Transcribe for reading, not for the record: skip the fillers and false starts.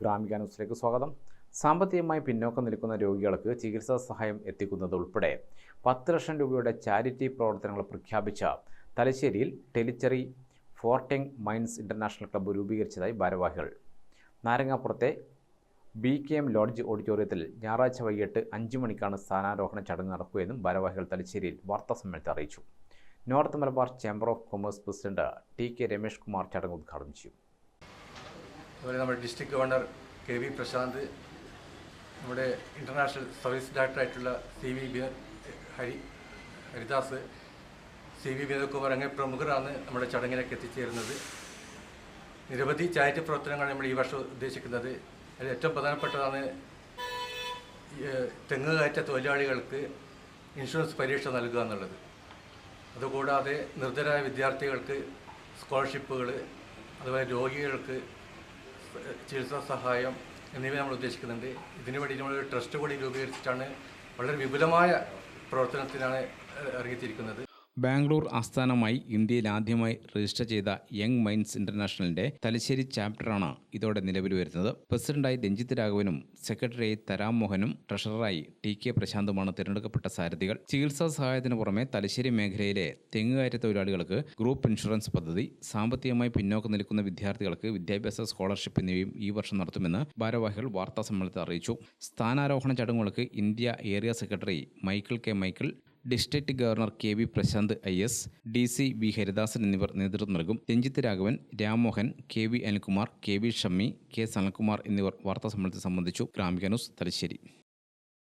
ഗ്രാമിക ന്യൂസിലേക്ക് സ്വാഗതം. സാമ്പത്തികമായി പിന്നോക്കം നിൽക്കുന്ന രോഗികൾക്ക് ചികിത്സാ സഹായം എത്തിക്കുന്നത് ഉൾപ്പെടെ 10 ലക്ഷം രൂപയുടെ ചാരിറ്റി പ്രവർത്തനങ്ങൾ പ്രഖ്യാപിച്ച തലശ്ശേരിയിൽ ടെലിച്ചെറി ഫോർട്ടിംഗ് മൈൻസ് ഇൻ്റർനാഷണൽ ക്ലബ്ബ് രൂപീകരിച്ചതായി ഭാരവാഹികൾ. നാരങ്ങാപ്പുറത്തെ BKM ലോഡ്ജ് ഓഡിറ്റോറിയത്തിൽ ഞായറാഴ്ച വൈകിട്ട് 5 മണിക്കാണ് സ്ഥാനാരോഹണ ചടങ്ങ് നടക്കുകയെന്നും ഭാരവാഹികൾ തലശ്ശേരിയിൽ വാർത്താസമ്മേളനത്തിൽ അറിയിച്ചു. North Malabar chamber of commerce president TK Ramesh Kumar ചടങ്ങ് ഉദ്ഘാടനം ചെയ്യും. അതുപോലെ നമ്മുടെ ഡിസ്ട്രിക്ട് ഗവർണർ KV പ്രശാന്ത്, നമ്മുടെ ഇൻ്റർനാഷണൽ സർവീസ് ഡയറക്ടറായിട്ടുള്ള CV ഹരിദാസ്, CV വിനോദ്കുമാർ അങ്ങനെ പ്രമുഖരാണ് നമ്മുടെ ചടങ്ങിലേക്ക് എത്തിച്ചേരുന്നത്. നിരവധി ചാരിറ്റി പ്രവർത്തനങ്ങൾ നമ്മൾ ഈ വർഷം ഉദ്ദേശിക്കുന്നത്. അതിൽ ഏറ്റവും പ്രധാനപ്പെട്ടതാണ് തെങ്ങ് കയറ്റ തൊഴിലാളികൾക്ക് ഇൻഷുറൻസ് പരീക്ഷ നൽകുക എന്നുള്ളത്. അതുകൂടാതെ നിർധരായ വിദ്യാർത്ഥികൾക്ക് സ്കോളർഷിപ്പുകൾ, അതുപോലെ രോഗികൾക്ക് ചികിത്സാ സഹായം എന്നിവ നമ്മൾ ഉദ്ദേശിക്കുന്നുണ്ട്. ഇതിനുവേണ്ടി നമ്മൾ ട്രസ്റ്റ് കൂടി രൂപീകരിച്ചിട്ടാണ് വളരെ വിപുലമായ പ്രവർത്തനത്തിനാണ് ഇറങ്ങിത്തിരിക്കുന്നത്. ബാംഗ്ലൂർ ആസ്ഥാനമായി ഇന്ത്യയിൽ ആദ്യമായി രജിസ്റ്റർ ചെയ്ത യങ് മൈൻഡ്സ് ഇന്റർനാഷണലിന്റെ തലശ്ശേരി ചാപ്റ്ററാണ് ഇതോടെ നിലവിൽ വരുന്നത്. പ്രസിഡന്റായി രഞ്ജിത്ത് രാഘവനും സെക്രട്ടറിയായി തരാം മോഹനും ട്രഷററായി TK പ്രശാന്തുമാണ് തിരഞ്ഞെടുക്കപ്പെട്ട സാരഥികൾ. ചികിത്സാ സഹായത്തിന് പുറമെ തലശ്ശേരി മേഖലയിലെ തെങ്ങുകയറ്റ തൊഴിലാളികൾക്ക് ഗ്രൂപ്പ് ഇൻഷുറൻസ് പദ്ധതി, സാമ്പത്തികമായി പിന്നോക്കം നിൽക്കുന്ന വിദ്യാർത്ഥികൾക്ക് വിദ്യാഭ്യാസ സ്കോളർഷിപ്പ് എന്നിവയും ഈ വർഷം നടത്തുമെന്ന് ഭാരവാഹികൾ വാർത്താസമ്മേളനത്തിൽ അറിയിച്ചു. സ്ഥാനാരോഹണ ചടങ്ങുകൾക്ക് India area secretary Michael K. Michael, district governor KV Prashanth IS, DC V. Haridasan എന്നിവർ നേതൃത്വം നൽകും. Ranjith Raghavan, Rammohan, KV Anilkumar, KV Shammi, K. Sanalkumar എന്നിവർ വാർത്താസമ്മേളനത്തിൽ സംബന്ധിച്ചു. ഗ്രാമിക ന്യൂസ്, തലശ്ശേരി.